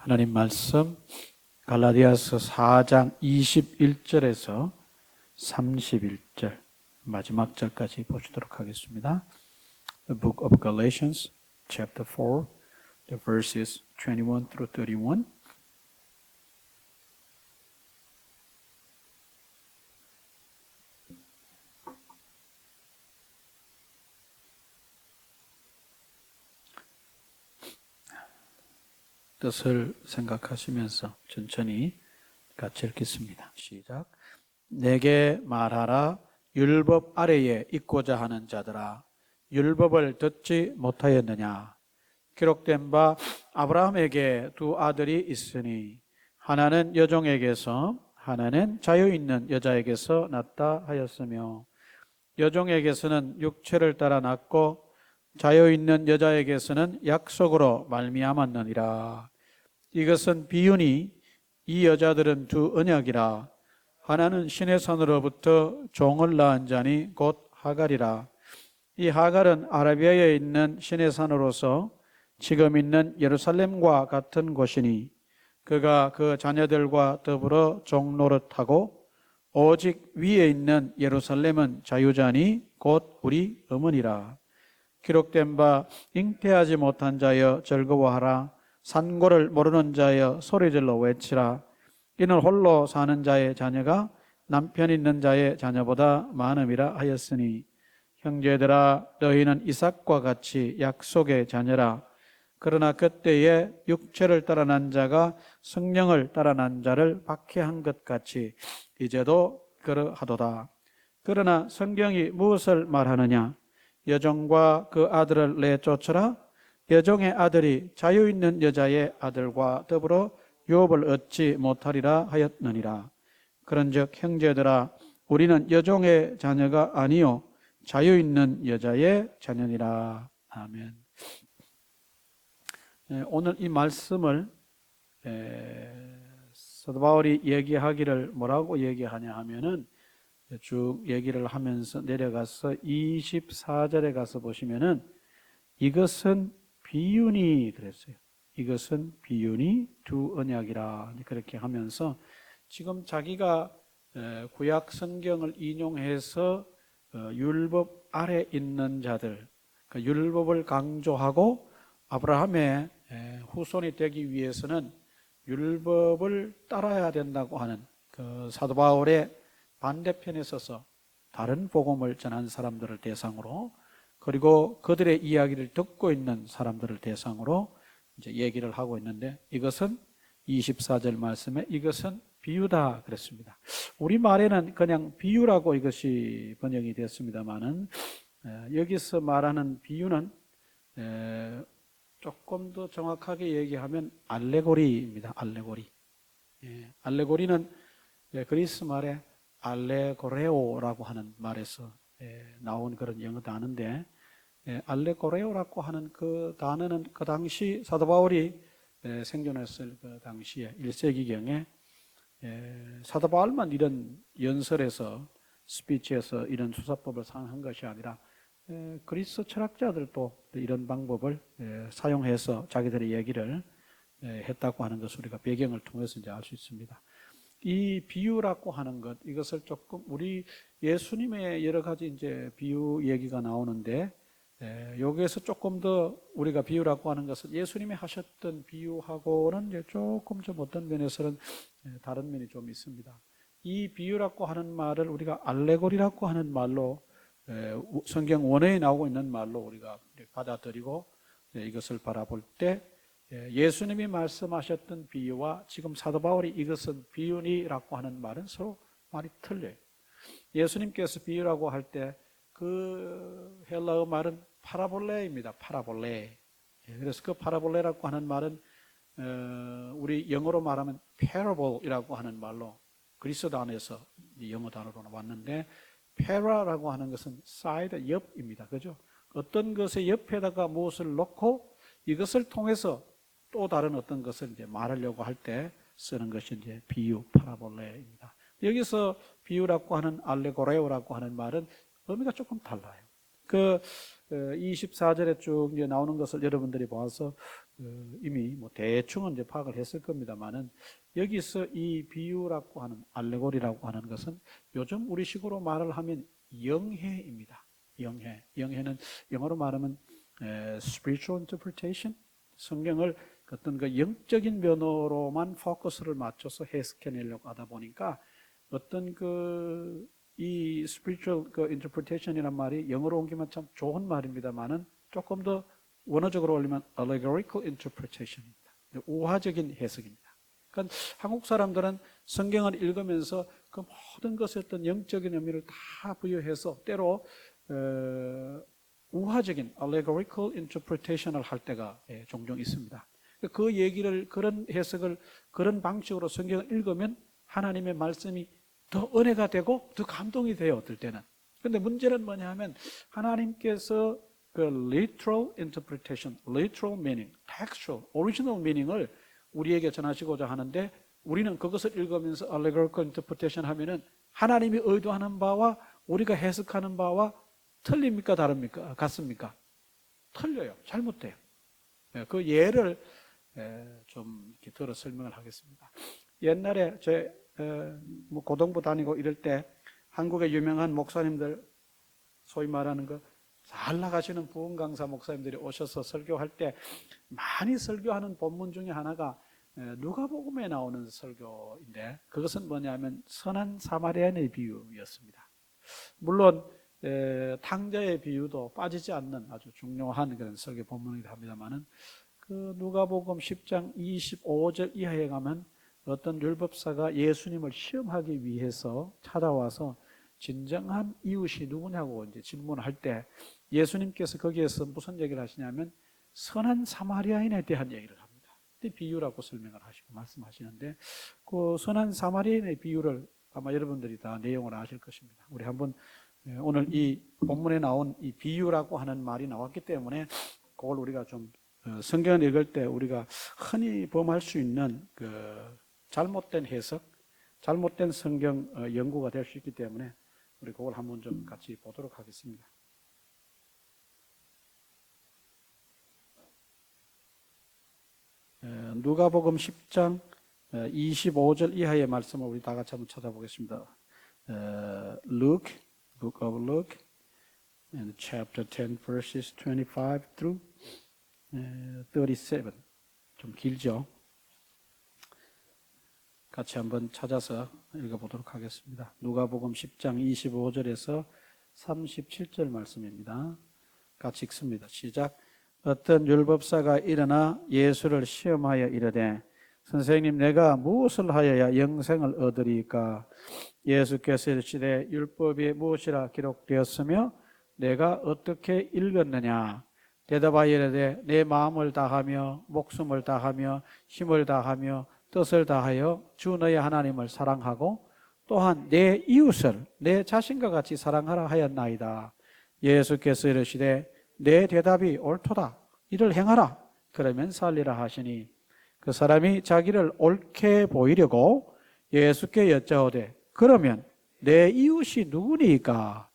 하나님 말씀 갈라디아서 4장 21절에서 31절 마지막 절까지 보시도록 하겠습니다. The book of Galatians chapter 4, the verses 21 through 31. 뜻을 생각하시면서 천천히 같이 읽겠습니다. 시작. 내게 말하라. 율법 아래에 있고자 하는 자들아, 율법을 듣지 못하였느냐? 기록된 바 아브라함에게 두 아들이 있으니 하나는 여종에게서 하나는 자유 있는 여자에게서 났다 하였으며, 여종에게서는 육체를 따라 났고 자유 있는 여자에게서는 약속으로 말미암았느니라. 이것은 비유니 이 여자들은 두 언약이라. 하나는 신의 산으로부터 종을 낳은 자니 곧 하갈이라. 이 하갈은 아라비아에 있는 신의 산으로서 지금 있는 예루살렘과 같은 곳이니 그가 그 자녀들과 더불어 종노릇하고 오직 위에 있는 예루살렘은 자유자니 곧 우리 어머니라. 기록된 바 잉태하지 못한 자여 즐거워하라. 산고를 모르는 자여 소리질러 외치라. 이는 홀로 사는 자의 자녀가 남편 있는 자의 자녀보다 많음이라 하였으니, 형제들아 너희는 이삭과 같이 약속의 자녀라. 그러나 그때에 육체를 따라 난 자가 성령을 따라 난 자를 박해한 것 같이 이제도 그러하도다. 그러나 성경이 무엇을 말하느냐? 여종과 그 아들을 내쫓으라. 여종의 아들이 자유 있는 여자의 아들과 더불어 유업을 얻지 못하리라 하였느니라. 그런즉 형제들아 우리는 여종의 자녀가 아니요 자유 있는 여자의 자녀니라. 아멘. 오늘 이 말씀을 사도 바울이 얘기하기를 뭐라고 얘기하냐 하면은 쭉 얘기를 하면서 내려가서 24절에 가서 보시면은 이것은 비유니 그랬어요. 이것은 비유니 두 언약이라 그렇게 하면서 지금 자기가 구약 성경을 인용해서 율법 아래 있는 자들, 그러니까 율법을 강조하고 아브라함의 후손이 되기 위해서는 율법을 따라야 된다고 하는 그 사도 바울의 반대편에 서서 다른 복음을 전한 사람들을 대상으로, 그리고 그들의 이야기를 듣고 있는 사람들을 대상으로 이제 얘기를 하고 있는데, 이것은 24절 말씀에 이것은 비유다 그랬습니다. 우리말에는 그냥 비유라고 이것이 번역이 됐습니다만은 여기서 말하는 비유는 조금 더 정확하게 얘기하면 알레고리입니다. 알레고리. 알레고리는 그리스 말에 알레고레오라고 하는 말에서 나온 그런 영어 단어인데, 알레고레오라고 하는 그 단어는 그 당시 사도 바울이 생존했을 그 당시에 1세기경에 사도 바울만 이런 연설에서 스피치에서 이런 수사법을 사용한 것이 아니라 그리스 철학자들도 이런 방법을 사용해서 자기들의 얘기를 했다고 하는 것을 우리가 배경을 통해서 이제 알 수 있습니다. 이 비유라고 하는 것, 이것을 조금 우리 예수님의 여러 가지 이제 비유 얘기가 나오는데, 여기에서 조금 더 우리가 비유라고 하는 것은 예수님이 하셨던 비유하고는 이제 조금 좀 어떤 면에서는 다른 면이 좀 있습니다. 이 비유라고 하는 말을 우리가 알레고리라고 하는 말로, 성경 원어에 나오고 있는 말로 우리가 받아들이고 이것을 바라볼 때, 예수님이 말씀하셨던 비유와 지금 사도 바울이 이것은 비유니라고 하는 말은 서로 말이 틀려요. 예수님께서 비유라고 할 때 그 헬라어 말은 파라볼레입니다. 파라볼레. 그래서 그 파라볼레라고 하는 말은 우리 영어로 말하면 parable이라고 하는 말로 그리스 단어에서 영어 단어로 왔는데, para라고 하는 것은 side, 옆입니다. 그죠? 어떤 것의 옆에다가 무엇을 놓고 이것을 통해서 또 다른 어떤 것을 이제 말하려고 할 때 쓰는 것이 이제 비유, 파라볼레입니다. 여기서 비유라고 하는 알레고레오라고 하는 말은 의미가 조금 달라요. 그 24절에 쭉 이제 나오는 것을 여러분들이 봐서 이미 뭐 대충은 이제 파악을 했을 겁니다만은 여기서 이 비유라고 하는 알레고리라고 하는 것은 요즘 우리식으로 말을 하면 영해입니다. 영해. 영해는 영어로 말하면 spiritual interpretation. 성경을 어떤 그 영적인 면으로만 포커스를 맞춰서 해석해내려고 하다 보니까 어떤 이 spiritual interpretation이란 말이 영어로 옮기면 참 좋은 말입니다만은 조금 더 원어적으로 올리면 allegorical interpretation입니다. 우화적인 해석입니다. 그러니까 한국 사람들은 성경을 읽으면서 그 모든 것에 어떤 영적인 의미를 다 부여해서 때로 우화적인 allegorical interpretation을 할 때가 종종 있습니다. 그 얘기를, 그런 해석을, 그런 방식으로 성경을 읽으면 하나님의 말씀이 더 은혜가 되고 더 감동이 돼요, 어떨 때는. 그런데 문제는 뭐냐 하면 하나님께서 그 literal interpretation, literal meaning, textual, original meaning을 우리에게 전하시고자 하는데 우리는 그것을 읽으면서 allegorical interpretation 하면은 하나님이 의도하는 바와 우리가 해석하는 바와 틀립니까? 다릅니까? 같습니까? 틀려요. 잘못돼요. 그 예를 좀 이렇게 들어 설명을 하겠습니다. 옛날에 뭐 고등부 다니고 이럴 때 한국의 유명한 목사님들, 소위 말하는 잘 나가시는 부흥 강사 목사님들이 오셔서 설교할 때 많이 설교하는 본문 중에 하나가 누가복음에 나오는 설교인데 그것은 뭐냐면 선한 사마리아인의 비유였습니다. 물론 탕자의 비유도 빠지지 않는 아주 중요한 그런 설교 본문이기도 합니다만은 그 누가복음 10장 25절 이하에 가면 어떤 율법사가 예수님을 시험하기 위해서 찾아와서 진정한 이웃이 누구냐고 이제 질문할 때 예수님께서 거기에서 무슨 얘기를 하시냐면 선한 사마리아인에 대한 얘기를 합니다. 비유라고 설명을 하시고 말씀하시는데 그 선한 사마리아인의 비유를 아마 여러분들이 다 내용을 아실 것입니다. 우리 한번 오늘 이 본문에 나온 이 비유라고 하는 말이 나왔기 때문에 그걸 우리가 좀 성경을 읽을 때 우리가 흔히 범할 수 있는 잘못된 해석, 잘못된 성경 연구가 될 수 있기 때문에 우리 그걸 한번 좀 같이 보도록 하겠습니다. 누가복음 10장 25절 이하의 말씀을 우리 다 같이 한번 찾아보겠습니다. Luke, Book of Luke, and chapter 10, verses 25 through 37. 좀 길죠? 같이 한번 찾아서 읽어보도록 하겠습니다. 누가복음 10장 25절에서 37절 말씀입니다. 같이 읽습니다. 시작. 어떤 율법사가 일어나 예수를 시험하여 이르되 선생님 내가 무엇을 하여야 영생을 얻으리까? 예수께서 이르시되 율법에 무엇이라 기록되었으며 내가 어떻게 읽었느냐? 대답하여 이르되 내 마음을 다하며 목숨을 다하며 힘을 다하며 뜻을 다하여 주 너의 하나님을 사랑하고 또한 내 이웃을 내 자신과 같이 사랑하라 하였나이다. 예수께서 이르시되 내 대답이 옳도다. 이를 행하라. 그러면 살리라 하시니 그 사람이 자기를 옳게 보이려고 예수께 여짜오되 그러면 내 이웃이 누구니까?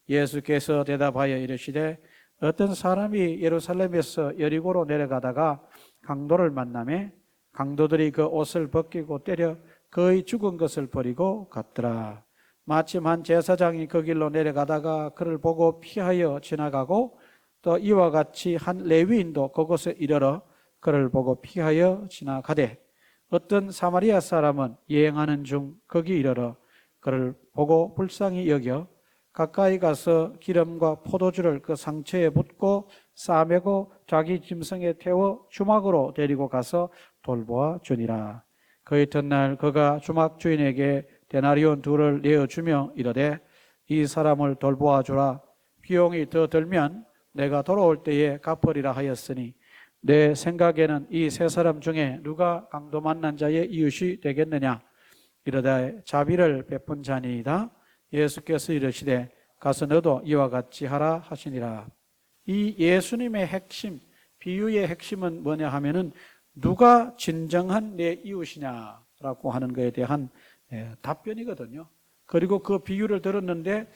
예수께서 대답하여 이르시되 어떤 사람이 예루살렘에서 여리고로 내려가다가 강도를 만나매 강도들이 그 옷을 벗기고 때려 거의 죽은 것을 버리고 갔더라. 마침 한 제사장이 그 길로 내려가다가 그를 보고 피하여 지나가고 또 이와 같이 한 레위인도 그곳에 이르러 그를 보고 피하여 지나가되 어떤 사마리아 사람은 여행하는 중 거기 이르러 그를 보고 불쌍히 여겨 가까이 가서 기름과 포도주를 그 상처에 붓고 싸매고 자기 짐승에 태워 주막으로 데리고 가서 돌보아 주니라. 그 이튿날 그가 주막 주인에게 데나리온 2를 내어주며 이르되 이 사람을 돌보아 주라. 비용이 더 들면 내가 돌아올 때에 갚으리라 하였으니 내 생각에는 이 세 사람 중에 누가 강도 만난 자의 이웃이 되겠느냐? 이르되 자비를 베푼 자니이다. 예수께서 이르시되 가서 너도 이와 같이 하라 하시니라. 이 예수님의 핵심, 비유의 핵심은 뭐냐 하면은 누가 진정한 내 이웃이냐라고 하는 것에 대한 답변이거든요. 그리고 그 비유를 들었는데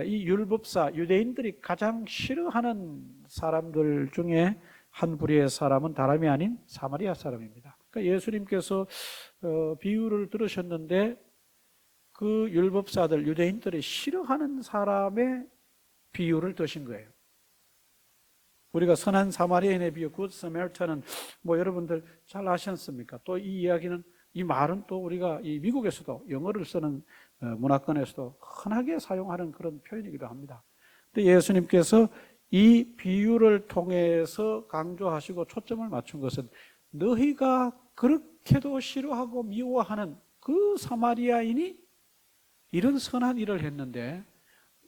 이 율법사, 유대인들이 가장 싫어하는 사람들 중에 한 부류의 사람은 다름이 아닌 사마리아 사람입니다. 그러니까 예수님께서 비유를 들으셨는데 그 율법사들, 유대인들이 싫어하는 사람의 비유를 드신 거예요. 우리가 선한 사마리아인의 비유, 굿 서메리탄은 뭐 여러분들 잘 아시지 않습니까? 또 이 이야기는, 이 말은 또 우리가 이 미국에서도 영어를 쓰는 문화권에서도 흔하게 사용하는 그런 표현이기도 합니다. 근데 예수님께서 이 비유를 통해서 강조하시고 초점을 맞춘 것은 너희가 그렇게도 싫어하고 미워하는 그 사마리아인이 이런 선한 일을 했는데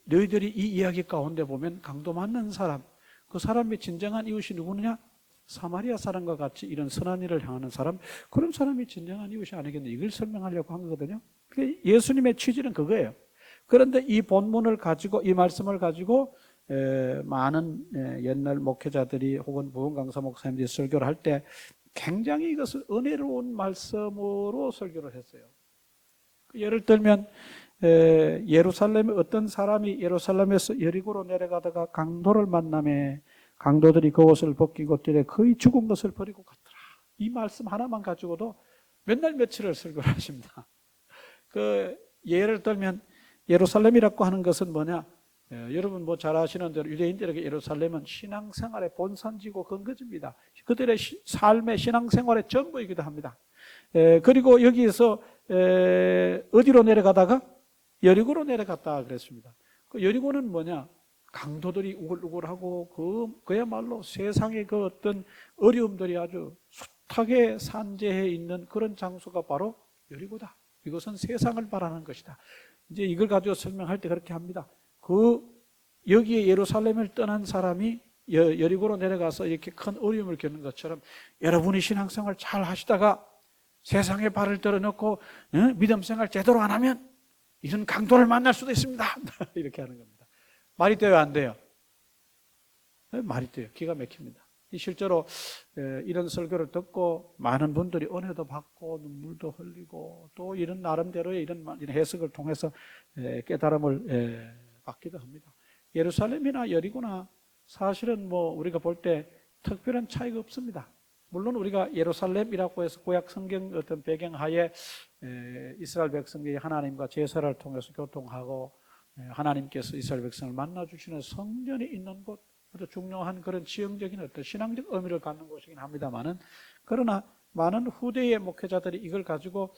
너희들이 이 이야기 가운데 보면 강도 맞는 사람, 그 사람의 진정한 이웃이 누구느냐? 사마리아 사람과 같이 이런 선한 일을 향하는 사람, 그런 사람이 진정한 이웃이 아니겠냐, 이걸 설명하려고 한 거거든요. 예수님의 취지는 그거예요. 그런데 이 본문을 가지고, 이 말씀을 가지고 많은 옛날 목회자들이 혹은 부흥강사 목사님들이 설교를 할 때 굉장히 이것을 은혜로운 말씀으로 설교를 했어요. 예를 들면 예루살렘에 어떤 사람이 예루살렘에서 여리고로 내려가다가 강도를 만나매 강도들이 그 옷을 벗기고 뛰래 거의 죽은 것을 버리고 갔더라. 이 말씀 하나만 가지고도 몇 날 며칠을 설교를 하십니다. 그 예를 들면 예루살렘이라고 하는 것은 뭐냐? 여러분 뭐 잘 아시는 대로 유대인들에게 예루살렘은 신앙생활의 본산지고 근거지입니다. 그들의 삶의 신앙생활의 전부이기도 합니다. 그리고 여기에서 어디로 내려가다가 여리고로 내려갔다 그랬습니다. 그 여리고는 뭐냐? 강도들이 우글우글하고 그야말로 세상의 그 어떤 어려움들이 아주 숱하게 산재해 있는 그런 장소가 바로 여리고다. 이것은 세상을 바라는 것이다. 이제 이걸 가지고 설명할 때 그렇게 합니다. 여기에 예루살렘을 떠난 사람이 여리고로 내려가서 이렇게 큰 어려움을 겪는 것처럼 여러분이 신앙생활 잘 하시다가 세상에 발을 들어놓고 믿음 생활 제대로 안 하면 이런 강도를 만날 수도 있습니다. 이렇게 하는 겁니다. 말이 돼요, 안 돼요? 말이 돼요. 기가 막힙니다. 실제로 이런 설교를 듣고 많은 분들이 은혜도 받고 눈물도 흘리고 또 이런 나름대로의 이런 해석을 통해서 깨달음을 받기도 합니다. 예루살렘이나 여리고나 사실은 뭐 우리가 볼 때 특별한 차이가 없습니다. 물론 우리가 예루살렘이라고 해서 구약 성경 어떤 배경하에 이스라엘 백성들이 하나님과 제사를 통해서 교통하고 하나님께서 이스라엘 백성을 만나주시는 성전이 있는 곳, 아주 중요한 그런 지형적인 어떤 신앙적 의미를 갖는 곳이긴 합니다만은, 그러나 많은 후대의 목회자들이 이걸 가지고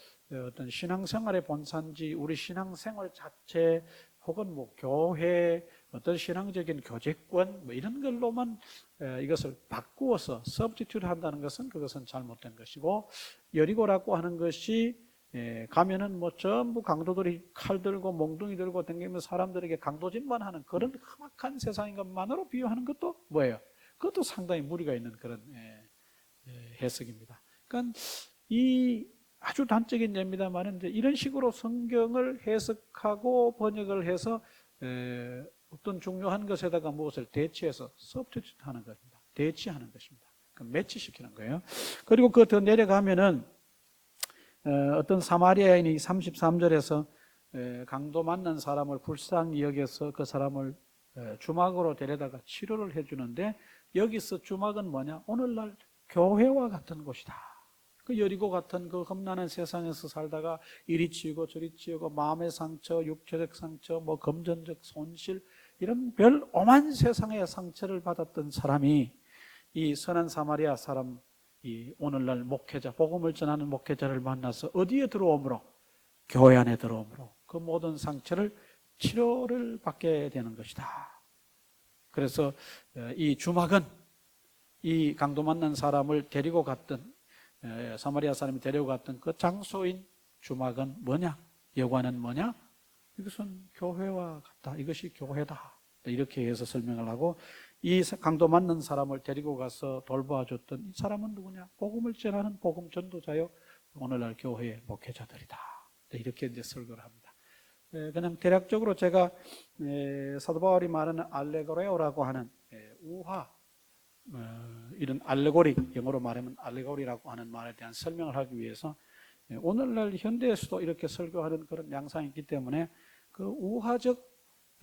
어떤 신앙생활의 본산지, 우리 신앙생활 자체 혹은 뭐 교회 어떤 신앙적인 교제권 뭐 이런 걸로만 이것을 바꾸어서 서브스티튜트 한다는 것은 그것은 잘못된 것이고, 여리고라고 하는 것이 가면은 뭐 전부 강도들이 칼 들고 몽둥이 들고 다니면서 사람들에게 강도짓만 하는 그런 험악한 세상인 것만으로 비유하는 것도 뭐예요? 그것도 상당히 무리가 있는 그런 해석입니다. 그러니까 이 아주 단적인 예입니다만 이런 식으로 성경을 해석하고 번역을 해서 어떤 중요한 것에다가 무엇을 대치해서 서브스티튜트 하는 겁니다. 대치하는 것입니다. 매치시키는 거예요. 그리고 그 더 내려가면은 어떤 사마리아인이 33절에서 강도 만난 사람을 불쌍히 여겨서 그 사람을 주막으로 데려다가 치료를 해주는데, 여기서 주막은 뭐냐? 오늘날 교회와 같은 곳이다. 그 여리고 같은 그 험난한 세상에서 살다가 이리 치우고 저리 치우고 마음의 상처, 육체적 상처, 뭐 금전적 손실, 이런 별 오만 세상의 상처를 받았던 사람이 이 선한 사마리아 사람, 이 오늘날 목회자, 복음을 전하는 목회자를 만나서 어디에 들어오므로? 교회 안에 들어오므로 그 모든 상처를 치료를 받게 되는 것이다. 그래서 이 주막은 이 강도 만난 사람을 데리고 갔던, 사마리아 사람이 데리고 갔던 그 장소인 주막은 뭐냐? 여관은 뭐냐? 이것은 교회와 같다. 이것이 교회다. 이렇게 해서 설명을 하고, 이 강도 맞는 사람을 데리고 가서 돌봐줬던 이 사람은 누구냐? 복음을 전하는 복음 전도자요, 오늘날 교회의 목회자들이다. 이렇게 이제 설교를 합니다. 그냥 대략적으로 제가 사도 바울이 말하는 알레고레오라고 하는 우화, 이런 알레고리, 영어로 말하면 알레고리라고 하는 말에 대한 설명을 하기 위해서 오늘날 현대에서도 이렇게 설교하는 그런 양상이 있기 때문에 그 우화적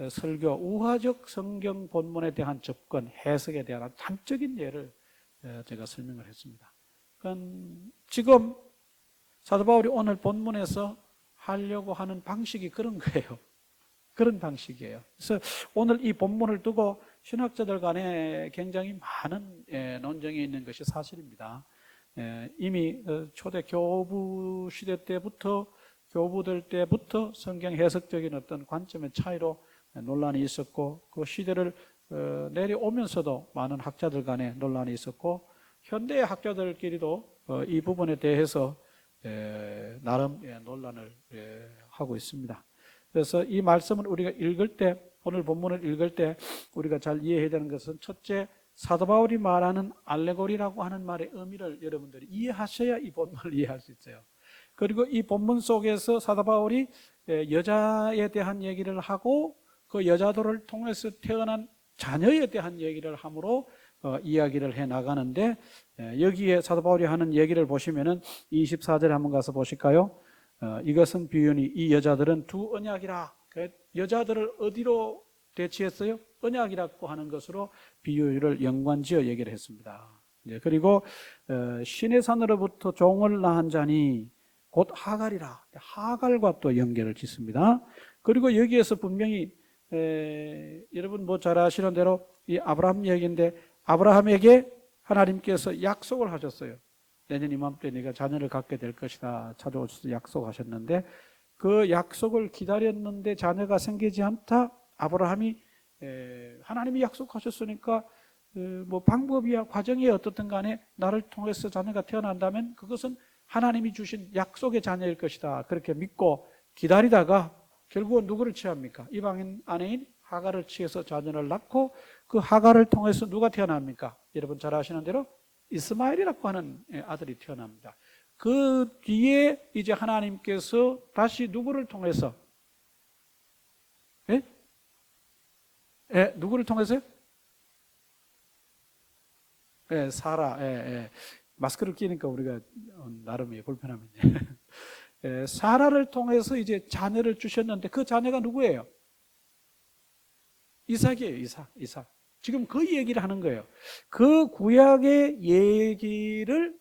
설교, 우화적 성경 본문에 대한 접근, 해석에 대한 단적인 예를 제가 설명을 했습니다. 지금 사도 바울이 오늘 본문에서 하려고 하는 방식이 그런 거예요. 그런 방식이에요. 그래서 오늘 이 본문을 두고 신학자들 간에 굉장히 많은 논쟁이 있는 것이 사실입니다. 이미 초대 교부 시대 때부터, 교부들 때부터 성경 해석적인 어떤 관점의 차이로 논란이 있었고, 그 시대를 내려오면서도 많은 학자들 간에 논란이 있었고, 현대 학자들끼리도 이 부분에 대해서 나름 논란을 하고 있습니다. 그래서 이 말씀을 우리가 읽을 때, 오늘 본문을 읽을 때 우리가 잘 이해해야 되는 것은, 첫째, 사도 바울이 말하는 알레고리라고 하는 말의 의미를 여러분들이 이해하셔야 이 본문을 이해할 수 있어요. 그리고 이 본문 속에서 사도 바울이 여자에 대한 얘기를 하고, 그 여자들을 통해서 태어난 자녀에 대한 얘기를 함으로 이야기를 해 나가는데, 여기에 사도 바울이 하는 얘기를 보시면은 24절에 한번 가서 보실까요? 이것은 비유니 이 여자들은 두 언약이라. 여자들을 어디로 대치했어요? 언약이라고 하는 것으로 비유를 연관지어 얘기를 했습니다. 그리고 신의 산으로부터 종을 낳은 자니 곧 하갈이라. 하갈과 또 연결을 짓습니다. 그리고 여기에서 분명히 여러분 뭐 잘 아시는 대로 이 아브라함 얘기인데, 아브라함에게 하나님께서 약속을 하셨어요. 내년 이맘때 네가 자녀를 갖게 될 것이다 찾아오셔서 약속하셨는데, 그 약속을 기다렸는데 자녀가 생기지 않다. 아브라함이 하나님이 약속하셨으니까 뭐 방법이야 과정이 어떻든 간에 나를 통해서 자녀가 태어난다면 그것은 하나님이 주신 약속의 자녀일 것이다, 그렇게 믿고 기다리다가 결국은 누구를 취합니까? 이방인 아내인 하갈을 취해서 자녀를 낳고, 그 하갈을 통해서 누가 태어납니까? 여러분 잘 아시는 대로 이스마엘이라고 하는 아들이 태어납니다. 그 뒤에 이제 하나님께서 다시 누구를 통해서, 누구를 통해서요? 사라. 마스크를 끼니까 우리가 나름의 불편함이 사라를 통해서 이제 자녀를 주셨는데, 그 자녀가 누구예요? 이삭이에요. 이삭. 지금 그 얘기를 하는 거예요. 그 구약의 얘기를,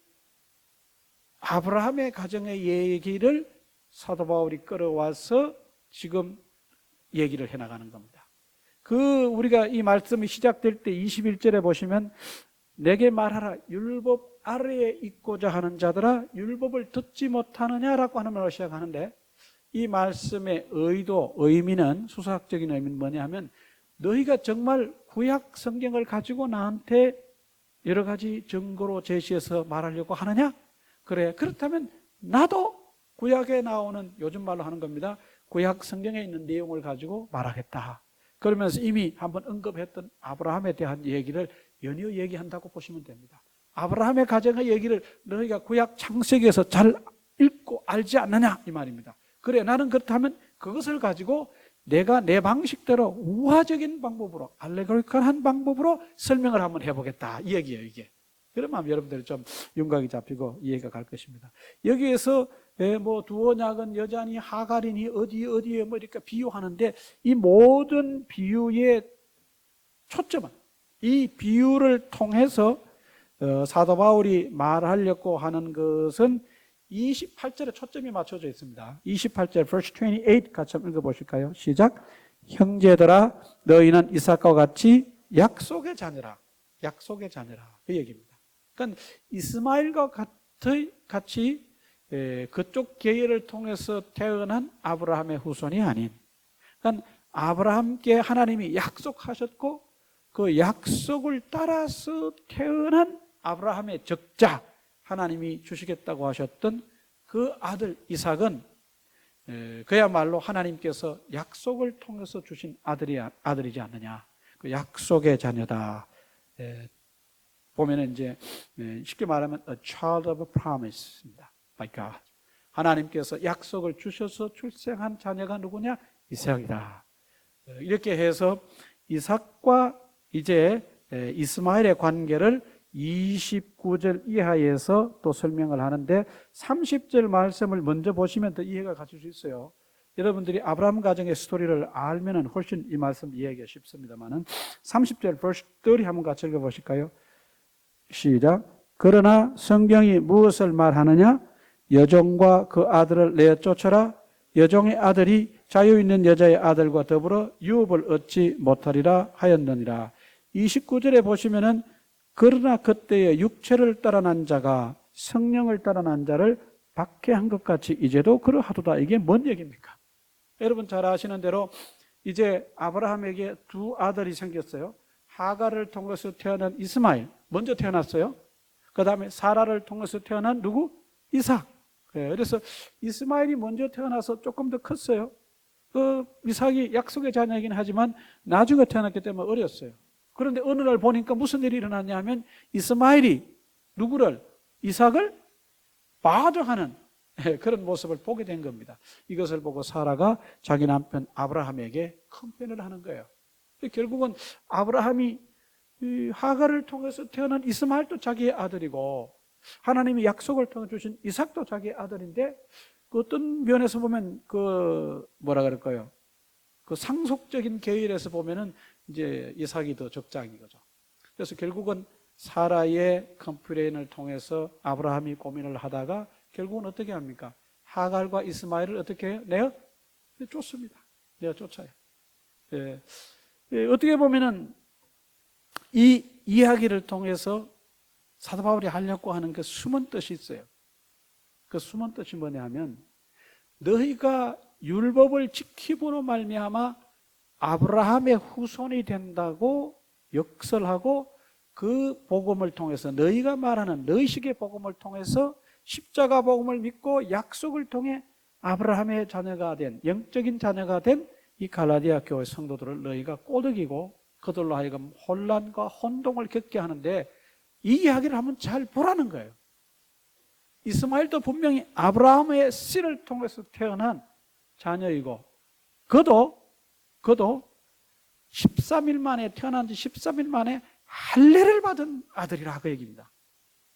아브라함의 가정의 얘기를 사도 바울이 끌어와서 지금 얘기를 해나가는 겁니다. 우리가 이 말씀이 시작될 때 21절에 보시면, 내게 말하라, 율법 아래에 있고자 하는 자들아 율법을 듣지 못하느냐라고 하는 말로 시작하는데, 이 말씀의 의미는, 수사학적인 의미는 뭐냐면, 너희가 정말 구약 성경을 가지고 나한테 여러 가지 증거로 제시해서 말하려고 하느냐? 그래, 그렇다면 나도 구약에 나오는, 요즘 말로 하는 겁니다, 구약 성경에 있는 내용을 가지고 말하겠다. 그러면서 이미 한번 언급했던 아브라함에 대한 얘기를 연이어 얘기한다고 보시면 됩니다. 아브라함의 가정의 얘기를 너희가 구약 창세기에서 잘 읽고 알지 않느냐, 이 말입니다. 그래, 나는 그렇다면 그것을 가지고 내가 내 방식대로 우화적인 방법으로, 알레고리컬한 방법으로 설명을 한번 해보겠다, 이 얘기예요, 이게. 그러면 여러분들이 좀 윤곽이 잡히고 이해가 갈 것입니다. 여기에서 뭐 두언약은 여자니 하갈이니 어디에 뭐 이렇게 비유하는데, 이 모든 비유의 초점은, 이 비유를 통해서 사도 바울이 말하려고 하는 것은 28절에 초점이 맞춰져 있습니다. 28절 verse 28 같이 한번 읽어보실까요? 시작. 형제들아 너희는 이삭과 같이 약속의 자녀라. 약속의 자녀라, 그 얘기입니다. 그러니까 이스마엘과 같이 그쪽 계열을 통해서 태어난 아브라함의 후손이 아닌, 그러니까 아브라함께 하나님이 약속하셨고 그 약속을 따라서 태어난 아브라함의 적자, 하나님이 주시겠다고 하셨던 그 아들 이삭은 그야말로 하나님께서 약속을 통해서 주신 아들이지 않느냐. 그 약속의 자녀다. 보면은 이제 쉽게 말하면 a child of promise입니다. By God. 하나님께서 약속을 주셔서 출생한 자녀가 누구냐? 이삭이다. 이렇게 해서 이삭과 이제 이스마엘의 관계를 29절 이하에서 또 설명을 하는데, 30절 말씀을 먼저 보시면 더 이해가 가실 수 있어요. 여러분들이 아브라함 가정의 스토리를 알면 훨씬 이 말씀 이해하기가 쉽습니다만은, 30절 verse 30 한번 같이 읽어보실까요? 시작. 그러나 성경이 무엇을 말하느냐? 여종과 그 아들을 내어 쫓아라. 여종의 아들이 자유 있는 여자의 아들과 더불어 유업을 얻지 못하리라 하였느니라. 29절에 보시면은 그러나 그때의 육체를 따라 난 자가 성령을 따라 난 자를 박해한 것 같이 이제도 그러하도다. 이게 뭔 얘기입니까? 여러분 잘 아시는 대로 이제 아브라함에게 두 아들이 생겼어요. 하갈을 통해서 태어난 이스마엘 먼저 태어났어요. 그 다음에 사라를 통해서 태어난 누구? 이삭. 그래서 이스마엘이 먼저 태어나서 조금 더 컸어요. 그 이삭이 약속의 자녀이긴 하지만 나중에 태어났기 때문에 어렸어요. 그런데 어느 날 보니까 무슨 일이 일어났냐 하면 이스마엘이 누구를? 이삭을 바더하는 그런 모습을 보게 된 겁니다. 이것을 보고 사라가 자기 남편 아브라함에게 컴플레인을 하는 거예요. 결국은 아브라함이 하갈을 통해서 태어난 이스마엘도 자기의 아들이고 하나님이 약속을 통해 주신 이삭도 자기의 아들인데 그 어떤 면에서 보면 그 뭐라 그럴까요? 그 상속적인 계율에서 보면은 이제 이삭이 더 적장인 거죠. 그래서 결국은 사라의 컴플레인을 통해서 아브라함이 고민을 하다가 결국은 어떻게 합니까? 하갈과 이스마엘을 어떻게 해요? 내어 쫓습니다. 내어 쫓아요. 예. 어떻게 보면은 이 이야기를 통해서 사도 바울이 하려고 하는 그 숨은 뜻이 있어요. 그 숨은 뜻이 뭐냐 하면 너희가 율법을 지킴으로 말미암아 아브라함의 후손이 된다고 역설하고 그 복음을 통해서 너희가 말하는 너희식의 복음을 통해서 십자가 복음을 믿고 약속을 통해 아브라함의 자녀가 된 영적인 자녀가 된 이 갈라디아 교회 성도들을 너희가 꼬드기고 그들로 하여금 혼란과 혼동을 겪게 하는데 이 이야기를 한번 잘 보라는 거예요. 이스마엘도 분명히 아브라함의 씨를 통해서 태어난 자녀이고 그도 13일 만에 태어난 지 13일 만에 할례를 받은 아들이라 그 얘기입니다.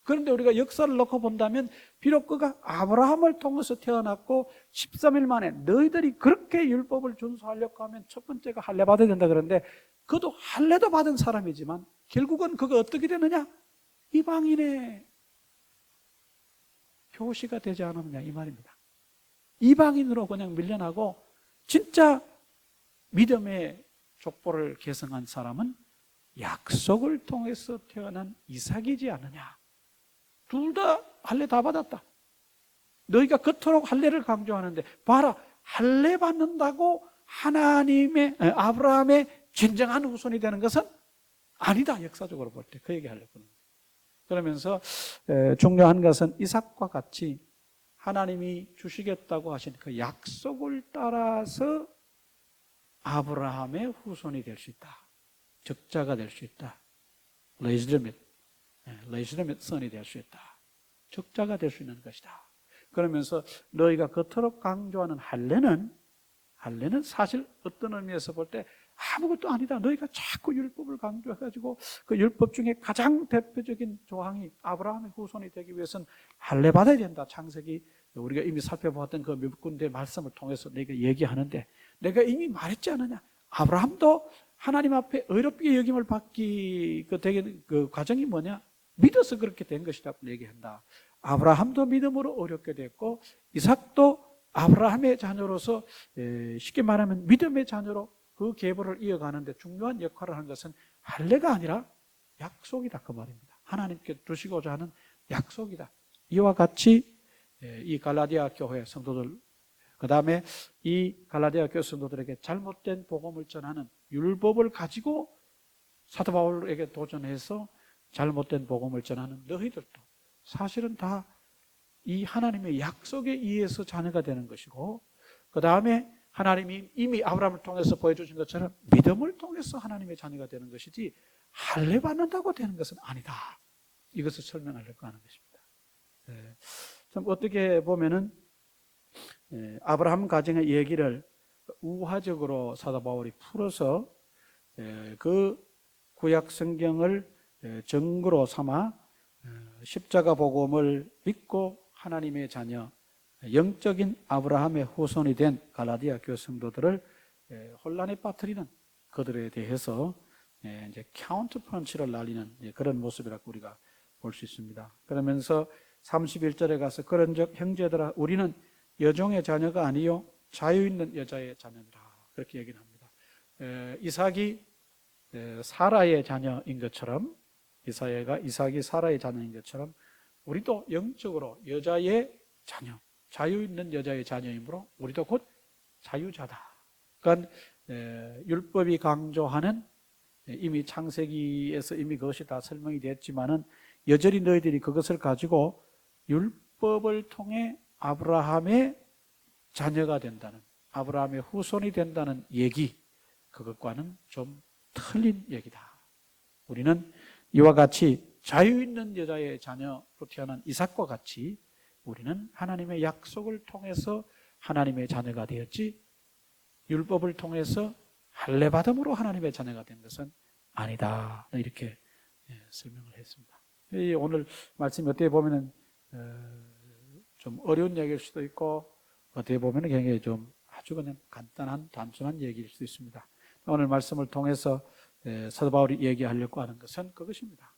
그런데 우리가 역사를 놓고 본다면 비록 그가 아브라함을 통해서 태어났고 13일 만에 너희들이 그렇게 율법을 준수하려고 하면 첫 번째가 할례 받아야 된다 그러는데 그도 할례도 받은 사람이지만 결국은 그가 어떻게 되느냐? 이방인의 표시가 되지 않았느냐 이 말입니다. 이방인으로 그냥 밀려나고 진짜 믿음의 족보를 계승한 사람은 약속을 통해서 태어난 이삭이지 않느냐. 둘 다 할례 다 받았다. 너희가 그토록 할례를 강조하는데 봐라 할례 받는다고 하나님의 아브라함의 진정한 후손이 되는 것은 아니다. 역사적으로 볼 때 그 얘기 하려고 합니다. 그러면서 중요한 것은 이삭과 같이 하나님이 주시겠다고 하신 그 약속을 따라서 아브라함의 후손이 될 수 있다. 적자가 될 수 있다. 레지르밋 선이 될 수 있다. 적자가 될 수 있는 것이다. 그러면서 너희가 그토록 강조하는 할례는 사실 어떤 의미에서 볼 때 아무것도 아니다. 너희가 자꾸 율법을 강조해가지고 그 율법 중에 가장 대표적인 조항이 아브라함의 후손이 되기 위해서는 할례 받아야 된다. 창세기 우리가 이미 살펴보았던 그 몇 군데 말씀을 통해서 내가 얘기하는데 내가 이미 말했지 않느냐. 아브라함도 하나님 앞에 의롭게 여김을 받기 그 과정이 뭐냐? 믿어서 그렇게 된 것이라고 얘기한다. 아브라함도 믿음으로 어렵게 됐고 이삭도 아브라함의 자녀로서 쉽게 말하면 믿음의 자녀로 그 계보를 이어가는데 중요한 역할을 하는 것은 할례가 아니라 약속이다 그 말입니다. 하나님께 주시고자 하는 약속이다. 이와 같이 이 갈라디아 교회 성도들 그 다음에 이 갈라디아 교회 성도들에게 잘못된 복음을 전하는 율법을 가지고 사도 바울에게 도전해서 잘못된 복음을 전하는 너희들도 사실은 다 이 하나님의 약속에 의해서 자녀가 되는 것이고 그 다음에 하나님이 이미 아브라함을 통해서 보여주신 것처럼 믿음을 통해서 하나님의 자녀가 되는 것이지 할례 받는다고 되는 것은 아니다. 이것을 설명하려고 하는 것입니다. 참 어떻게 보면은 아브라함 가정의 얘기를 우화적으로 사도 바울이 풀어서 그 구약 성경을 증거로 삼아 십자가 복음을 믿고 하나님의 자녀, 영적인 아브라함의 후손이 된 갈라디아 교회 성도들을 혼란에 빠뜨리는 그들에 대해서 이제 카운터 펀치를 날리는 그런 모습이라고 우리가 볼 수 있습니다. 그러면서 31절에 가서 그런즉 형제들아 우리는 여종의 자녀가 아니요 자유 있는 여자의 자녀라 그렇게 얘기를 합니다. 이삭이 사라의 자녀인 것처럼 이삭이 사라의 자녀인 것처럼 우리도 영적으로 여자의 자녀, 자유 있는 여자의 자녀이므로 우리도 곧 자유자다. 그러니까 율법이 강조하는 이미 창세기에서 이미 그것이 다 설명이 됐지만은 여전히 너희들이 그것을 가지고 율법을 통해 아브라함의 자녀가 된다는, 아브라함의 후손이 된다는 얘기, 그것과는 좀 틀린 얘기다. 우리는 이와 같이 자유 있는 여자의 자녀로 태어난 이삭과 같이 우리는 하나님의 약속을 통해서 하나님의 자녀가 되었지 율법을 통해서 할례받음으로 하나님의 자녀가 된 것은 아니다. 이렇게 설명을 했습니다. 오늘 말씀이 어떻게 보면은 좀 어려운 얘기일 수도 있고 어떻게 보면은 굉장히 좀 아주 그냥 간단한 단순한 얘기일 수도 있습니다. 오늘 말씀을 통해서 사도 바울이 얘기하려고 하는 것은 그것입니다.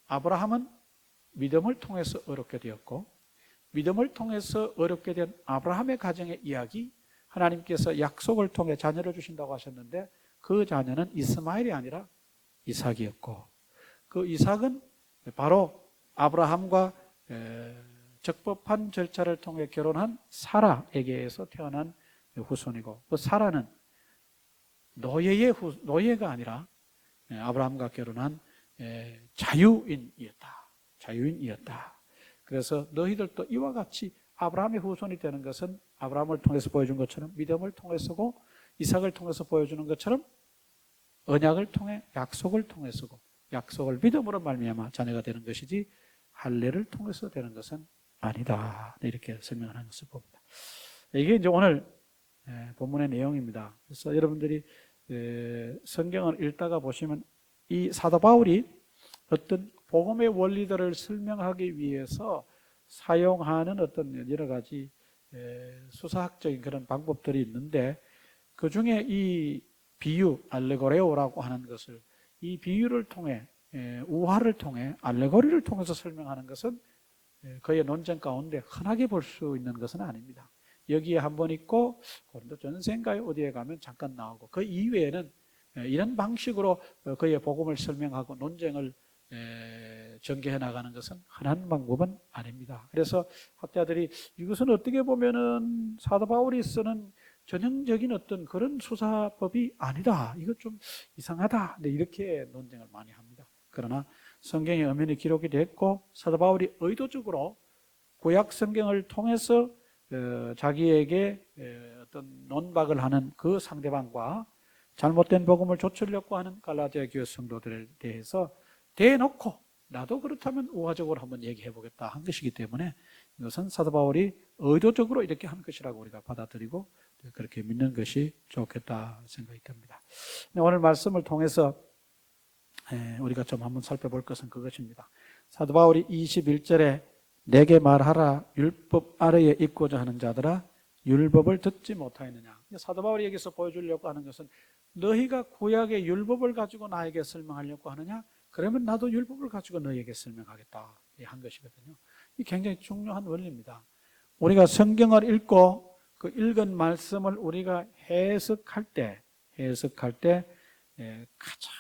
아브라함은 믿음을 통해서 어렵게 되었고 믿음을 통해서 어렵게 된 아브라함의 가정의 이야기, 하나님께서 약속을 통해 자녀를 주신다고 하셨는데 그 자녀는 이스마엘이 아니라 이삭이었고 그 이삭은 바로 아브라함과 적법한 절차를 통해 결혼한 사라에게서 태어난 후손이고 그 사라는 노예가 아니라 아브라함과 결혼한 자유인이었다. 그래서 너희들도 이와 같이 아브라함의 후손이 되는 것은 아브라함을 통해서 보여준 것처럼 믿음을 통해서고 이삭을 통해서 보여주는 것처럼 언약을 통해 약속을 통해서고 약속을 믿음으로 말미암아 자녀가 되는 것이지 할례를 통해서 되는 것은 아니다. 이렇게 설명하는 것을 봅니다. 이게 이제 오늘 본문의 내용입니다. 그래서 여러분들이 성경을 읽다가 보시면 이 사도 바울이 어떤 복음의 원리들을 설명하기 위해서 사용하는 어떤 여러 가지 수사학적인 그런 방법들이 있는데 그 중에 이 비유, 알레고레오라고 하는 것을 이 비유를 통해 우화를 통해 알레고리를 통해서 설명하는 것은 그의 논쟁 가운데 흔하게 볼 수 있는 것은 아닙니다. 여기에 한 번 있고 고린도 전서인가요? 어디에 가면 잠깐 나오고 그 이외에는 이런 방식으로 그의 복음을 설명하고 논쟁을 전개해 나가는 것은 흔한 방법은 아닙니다. 그래서 학자들이 이것은 어떻게 보면은 사도 바울이 쓰는 전형적인 어떤 그런 수사법이 아니다. 이거 좀 이상하다. 이렇게 논쟁을 많이 합니다. 그러나 성경에 엄연히 기록이 됐고 사도 바울이 의도적으로 구약 성경을 통해서 자기에게 어떤 논박을 하는 그 상대방과 잘못된 복음을 좇으려고 하는 갈라디아 교회 성도들에 대해서 대놓고 나도 그렇다면 우화적으로 한번 얘기해 보겠다 한 것이기 때문에 이것은 사도 바울이 의도적으로 이렇게 한 것이라고 우리가 받아들이고 그렇게 믿는 것이 좋겠다 생각이 듭니다. 오늘 말씀을 통해서 우리가 좀 한번 살펴볼 것은 그것입니다. 사도 바울이 21절에 내게 말하라 율법 아래에 있고자 하는 자들아 율법을 듣지 못하였느냐. 사도 바울이 여기서 보여주려고 하는 것은 너희가 구약의 율법을 가지고 나에게 설명하려고 하느냐? 그러면 나도 율법을 가지고 너희에게 설명하겠다 한 것이거든요. 이 굉장히 중요한 원리입니다. 우리가 성경을 읽고 그 읽은 말씀을 우리가 해석할 때 가장